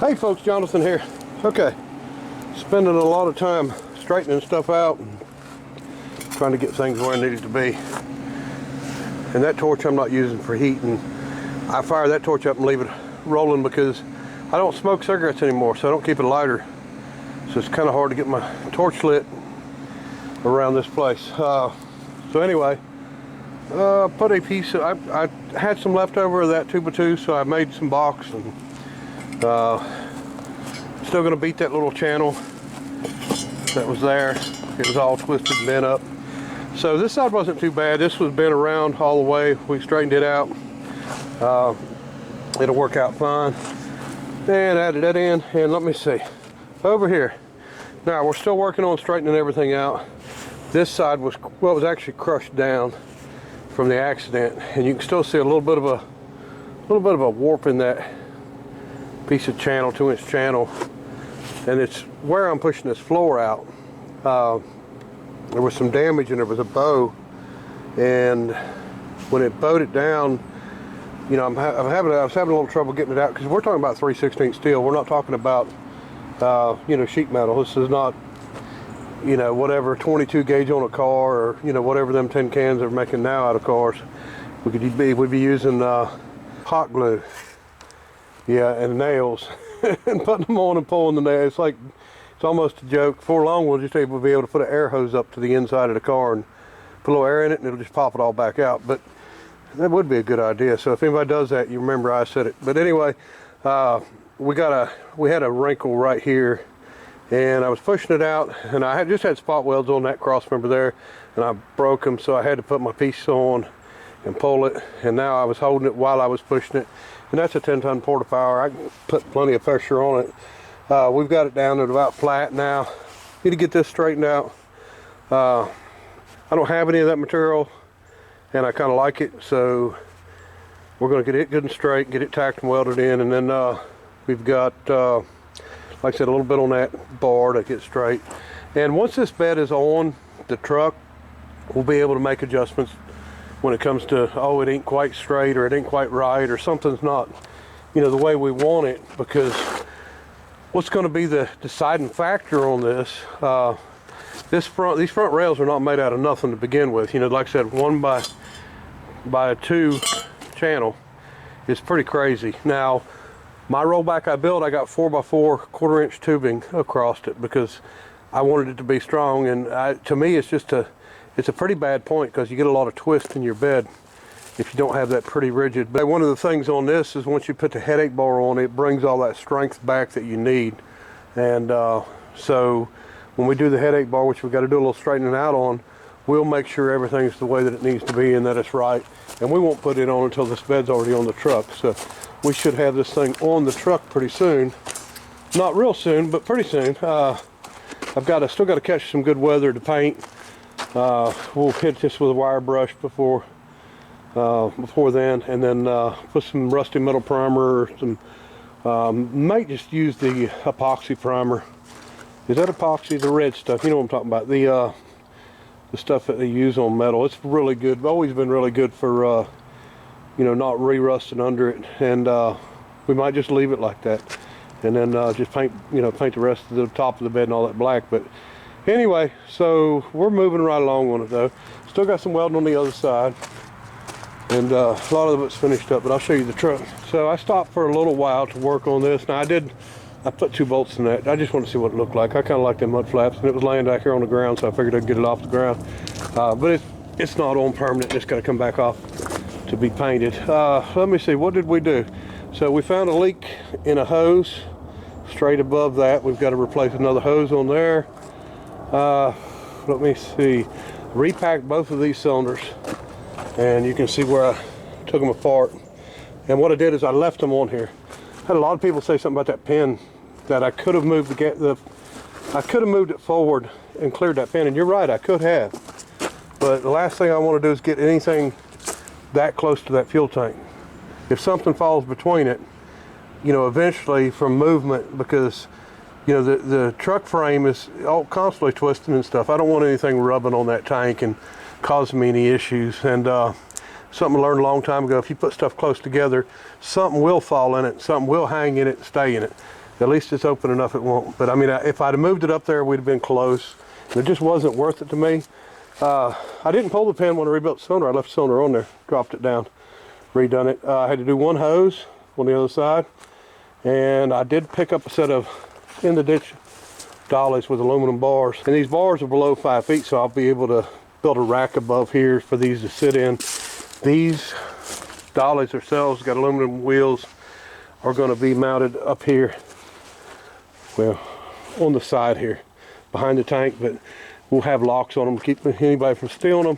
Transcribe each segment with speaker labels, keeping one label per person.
Speaker 1: Hey folks, Jonathan here. Okay, spending a lot of time straightening stuff out and trying to get things where I need it to be. And that torch I'm not using for heat, and I fire that torch up and leave it rolling because I don't smoke cigarettes anymore, so I don't keep it a lighter. So it's kind of hard to get my torch lit around this place. So anyway, put a piece of, I had some leftover of that 2x2, so I made some box, and still going to beat that little channel that was there. It was all twisted and bent up. So this side wasn't too bad. This was bent around all the way. We straightened it out. It'll work out fine. And added that in, and let me see. Over here. Now we're still working on straightening everything out. This side was, well, it was actually crushed down from the accident, and you can still see a little bit of a warp in that piece of channel, 2-inch channel, and it's where I'm pushing this floor out. There was some damage, and there was a bow, and when it bowed it down, you know, I was having a little trouble getting it out, because we're talking about 3/16 steel. We're not talking about you know, sheet metal. This is not, you know, whatever 22 gauge on a car, or you know, whatever them tin cans they're making now out of cars. We'd be using hot glue, yeah, and nails, and putting them on and pulling the nails. It's almost a joke. Before long, we'll just be able to put an air hose up to the inside of the car and put a little air in it, and it'll just pop it all back out. But that would be a good idea. So if anybody does that, you remember I said it. But anyway, we had a wrinkle right here, and I was pushing it out, and I just had spot welds on that cross member there, and I broke them, so I had to put my piece on and pull it. And now I was holding it while I was pushing it, and that's a 10-ton Porta Power. I can put plenty of pressure on it. We've got it down at about flat now. Need to get this straightened out. I don't have any of that material, and I kind of like it, so we're going to get it good and straight, get it tacked and welded in, and then we've got, like I said, a little bit on that bar to get straight. And once this bed is on the truck, we'll be able to make adjustments when it comes to, oh, it ain't quite straight, or it ain't quite right, or something's not, you know, the way we want it. Because what's going to be the deciding factor on this, these front rails are not made out of nothing to begin with. You know, like I said, 1x2 channel is pretty crazy. Now, my rollback I built, I got 4x4 1/4-inch tubing across it because I wanted it to be strong. And to me, it's a pretty bad point, because you get a lot of twist in your bed if you don't have that pretty rigid. But one of the things on this is once you put the headache bar on, it brings all that strength back that you need. And so when we do the headache bar, which we've got to do a little straightening out on, we'll make sure everything's the way that it needs to be and that it's right. And we won't put it on until this bed's already on the truck. So we should have this thing on the truck pretty soon. Not real soon, but pretty soon. I've still got to catch some good weather to paint. We'll hit this with a wire brush before then, and then put some rusty metal primer, or some might just use the epoxy primer. Is that epoxy? The red stuff, you know what I'm talking about, the stuff that they use on metal. It's really good. Always been really good for you know, not re-rusting under it. And we might just leave it like that, and then just paint the rest of the top of the bed and all that black. But anyway, so we're moving right along on it though. Still got some welding on the other side, and a lot of it's finished up, but I'll show you the truck. So I stopped for a little while to work on this. Now I put 2 bolts in that. I just want to see what it looked like. I kind of like them mud flaps, and it was laying back here on the ground, so I figured I'd get it off the ground. But it's not on permanent. It's got to come back off to be painted. Let me see, what did we do? So we found a leak in a hose straight above that. We've got to replace another hose on there. Let me see, repacked both of these cylinders, and you can see where I took them apart. And what I did is I left them on here. I had a lot of people say something about that pin, that I could have moved it forward and cleared that pin, and you're right, I could have. But the last thing I want to do is get anything that close to that fuel tank. If something falls between it, you know, eventually from movement, because you know, the truck frame is all constantly twisting and stuff. I don't want anything rubbing on that tank and causing me any issues. And something I learned a long time ago, if you put stuff close together, something will fall in it, something will hang in it and stay in it. At least it's open enough it won't. But I mean, if I'd have moved it up there, we'd have been close. It just wasn't worth it to me. I didn't pull the pin when I rebuilt the cylinder. I left the cylinder on there, dropped it down, redone it. I had to do one hose on the other side. And I did pick up a set of in the ditch dollies with aluminum bars. And these bars are below 5 feet, so I'll be able to build a rack above here for these to sit in. These dollies themselves got aluminum wheels, are going to be mounted up here, well, on the side here behind the tank, but we'll have locks on them to keep anybody from stealing them.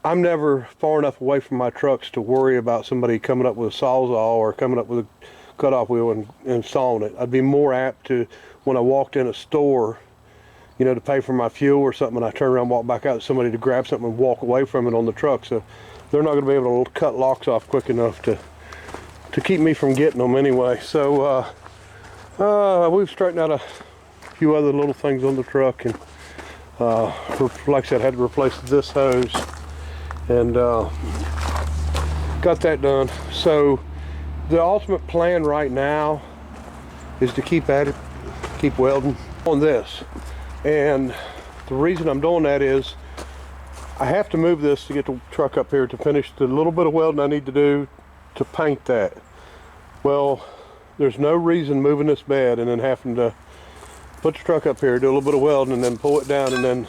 Speaker 1: I'm never far enough away from my trucks to worry about somebody coming up with a sawzall or coming up with a cutoff wheel and installing it. I'd be more apt to, when I walked in a store, you know, to pay for my fuel or something, and I turn around and walk back out, somebody to grab something and walk away from it on the truck. So they're not going to be able to cut locks off quick enough to keep me from getting them anyway. So we've straightened out a few other little things on the truck, and like I said, I had to replace this hose and got that done. So the ultimate plan right now is to keep at it, keep welding on this. And the reason I'm doing that is I have to move this to get the truck up here to finish the little bit of welding I need to do to paint that. Well, there's no reason moving this bed and then having to put the truck up here, do a little bit of welding, and then pull it down, and then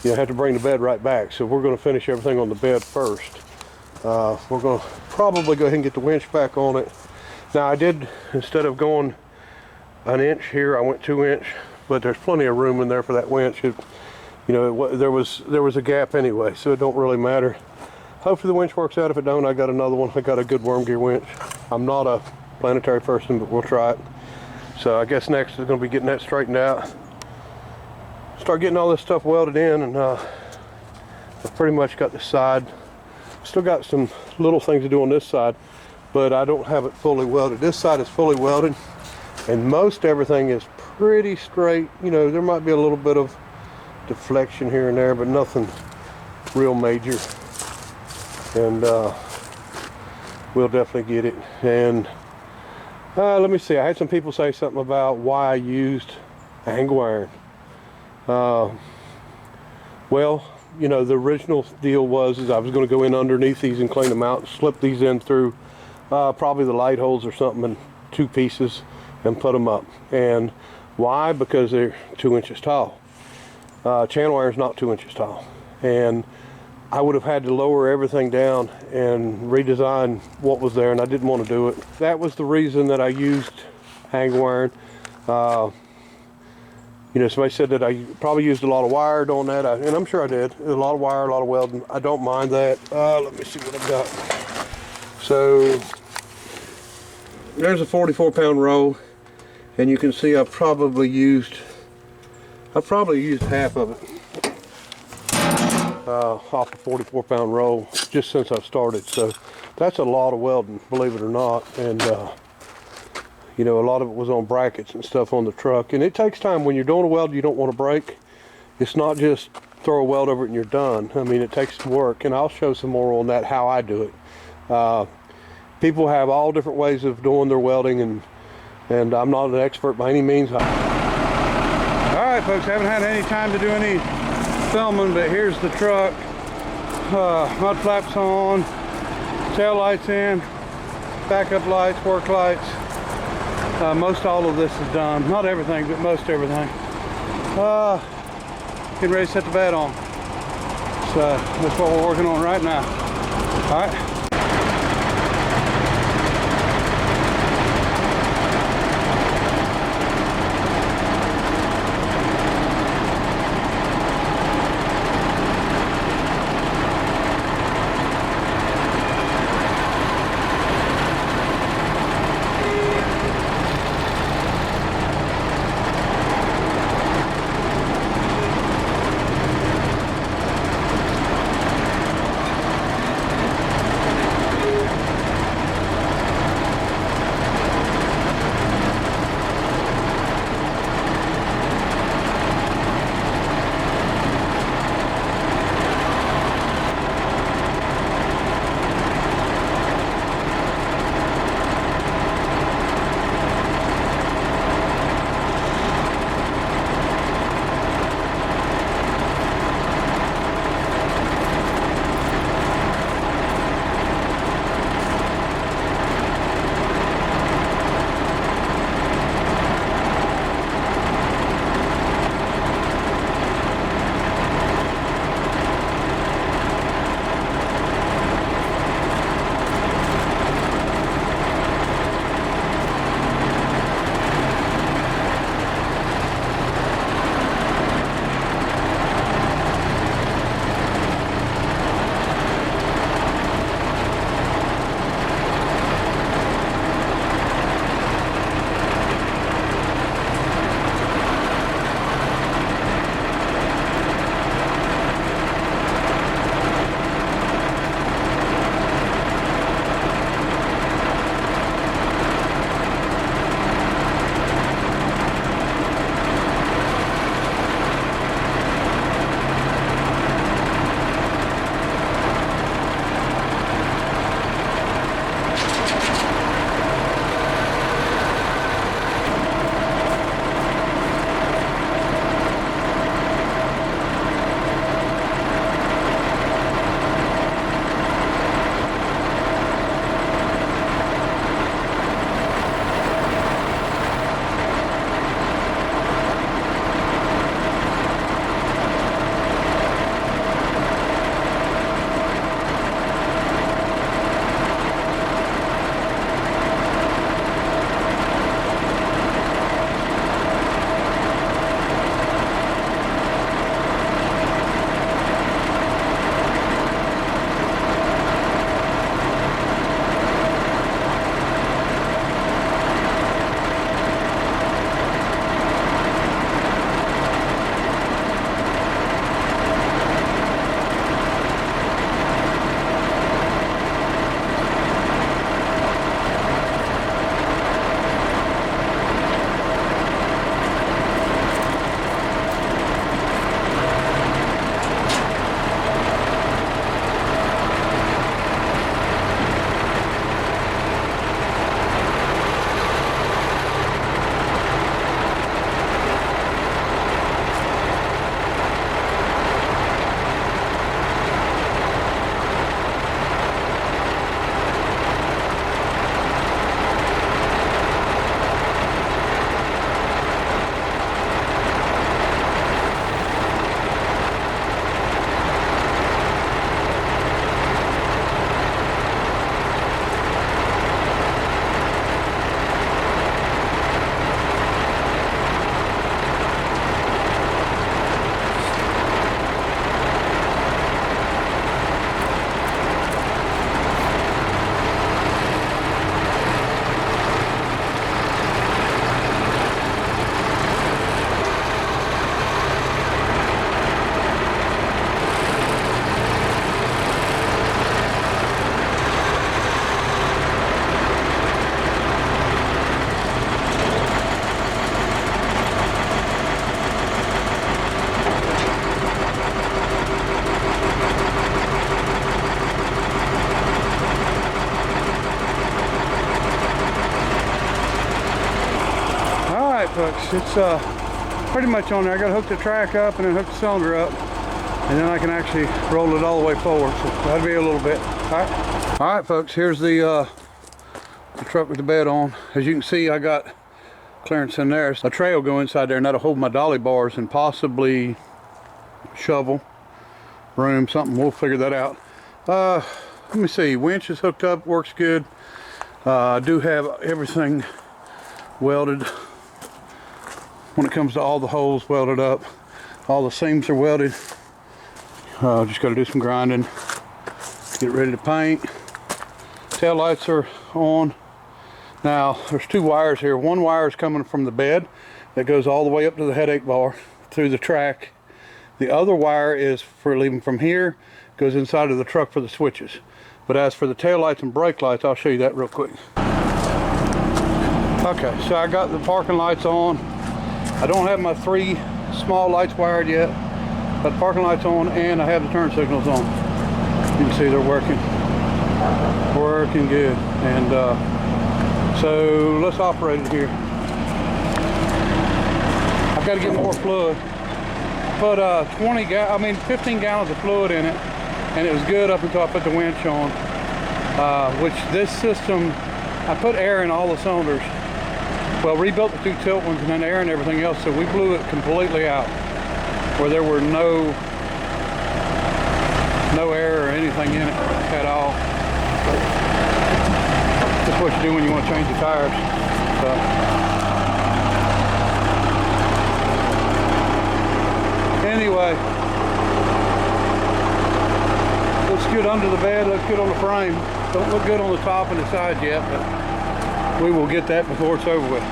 Speaker 1: you have to bring the bed right back. So we're going to finish everything on the bed first. We're going to probably go ahead and get the winch back on it. Now I did, instead of going an inch here, I went 2 inch, but there's plenty of room in there for that winch. You know, there was a gap anyway, so it don't really matter. Hopefully the winch works out. If it don't, I got another one. I got a good worm gear winch. I'm not a planetary person, but we'll try it. So I guess next is going to be getting that straightened out. Start getting all this stuff welded in, and I've pretty much got the side. Still got some little things to do on this side, but I don't have it fully welded. This side is fully welded, and most everything is pretty straight. You know, there might be a little bit of deflection here and there, but nothing real major. And we'll definitely get it. And let me see, I had some people say something about why I used angle iron. Well, you know, the original deal was I was going to go in underneath these and clean them out and slip these in through probably the light holes or something in 2 pieces and put them up. And why? Because they're 2 inches tall. Channel iron's not 2 inches tall, and I would have had to lower everything down and redesign what was there, and I didn't want to do it. That was the reason that I used angle iron. You know, somebody said that I probably used a lot of wire doing that, and I'm sure I did. A lot of wire, a lot of welding. I don't mind that. Let me see what I've got. So there's a 44-pound roll, and you can see I've probably used half of it off a 44-pound roll just since I've started. So that's a lot of welding, believe it or not. And you know, a lot of it was on brackets and stuff on the truck, and it takes time. When you're doing a weld you don't want to break, it's not just throw a weld over it and you're done. I mean, it takes some work, and I'll show some more on that, how I do it. People have all different ways of doing their welding, and I'm not an expert by any means. Alright folks, I haven't had any time to do any filming, but here's the truck. Mud flaps on, tail lights in, backup lights, work lights. Most all of this is done. Not everything, but most everything. Getting ready to set the bed on. So that's what we're working on right now. Alright.
Speaker 2: folks, it's pretty much on there. I got to hook the track up and then hook the cylinder up, and then I can actually roll it all the way forward. So that'll be a little bit. All right, folks, here's the truck with the bed on. As you can see, I got clearance in there. A tray will go inside there, and that'll hold my dolly bars and possibly shovel, room, something. We'll figure that out. Let me see. Winch is hooked up, works good. I do have everything welded when it comes to all the holes welded up. All the seams are welded. Just got to do some grinding, get ready to paint. Tail lights are on. Now there's two wires here. One wire is coming from the bed that goes all the way up to the headache bar through the track. The other wire is for leaving from here, goes inside of the truck for the switches. But as for the tail lights and brake lights, I'll show you that real quick. Okay, so I got the parking lights on. I don't have my 3 small lights wired yet. Got the parking lights on, and I have the turn signals on. You can see they're working good. And so let's operate it here. I've got to get more fluid. Put 15 gallons of fluid in it, and it was good up until I put the winch on. Which this system, I put air in all the cylinders. Well, rebuilt the 2 tilt ones and then air and everything else, so we blew it completely out, where there were no air or anything in it at all. That's what you do when you want to change the tires. Anyway, looks good under the bed, looks good on the frame. Don't look good on the top and the sides yet, but we will get that before it's over with.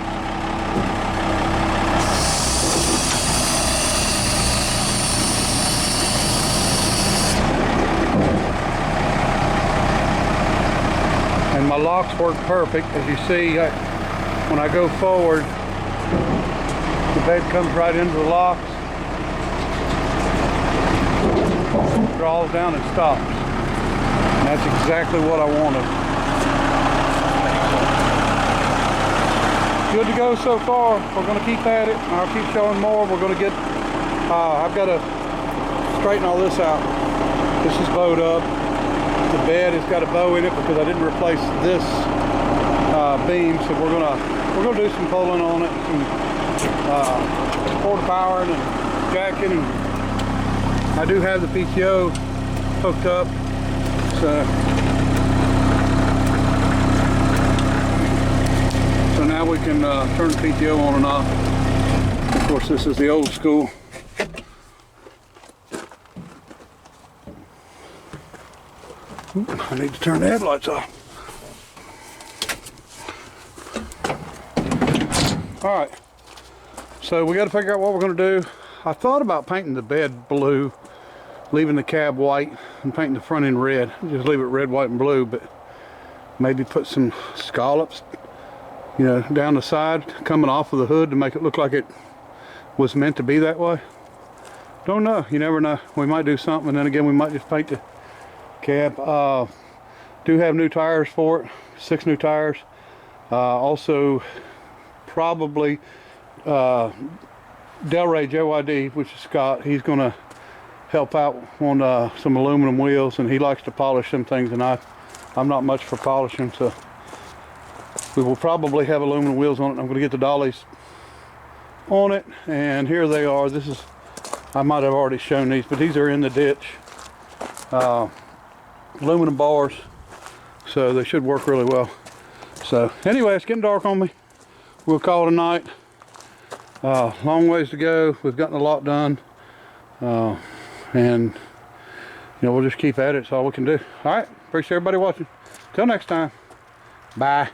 Speaker 2: And my locks work perfect. As you see, when I go forward, the bed comes right into the locks, draws down and stops. And that's exactly what I wanted. Good to go so far. We're going to keep at it. I'll keep showing more. We're going to get, I've got to straighten all this out. This is bowed up. The bed has got a bow in it because I didn't replace this beam. So we're gonna do some pulling on it, some quarter powering and jacking. And I do have the PTO hooked up. So now we can turn the PTO on and off. Of course, this is the old school. I need to turn the headlights off. All right, so we got to figure out what we're going to do. I thought about painting the bed blue, leaving the cab white, and painting the front end red. Just leave it red, white, and blue, but maybe put some scallops, you know, down the side, coming off of the hood to make it look like it was meant to be that way. Don't know. You never know. We might do something, and then again, we might just paint the cab. Do have new tires for it, 6 new tires. Also probably Delray JYD, which is Scott, he's going to help out on some aluminum wheels, and he likes to polish some things, and I'm not much for polishing, so we will probably have aluminum wheels on it. I'm going to get the dollies on it, and here they are. This is, I might have already shown these, but these are in the ditch. Aluminum bars, so they should work really well. So anyway, it's getting dark on me. We'll call it a night. Long ways to go. We've gotten a lot done, and you know, we'll just keep at it. It's all we can do. All right, appreciate everybody watching. Till next time, bye.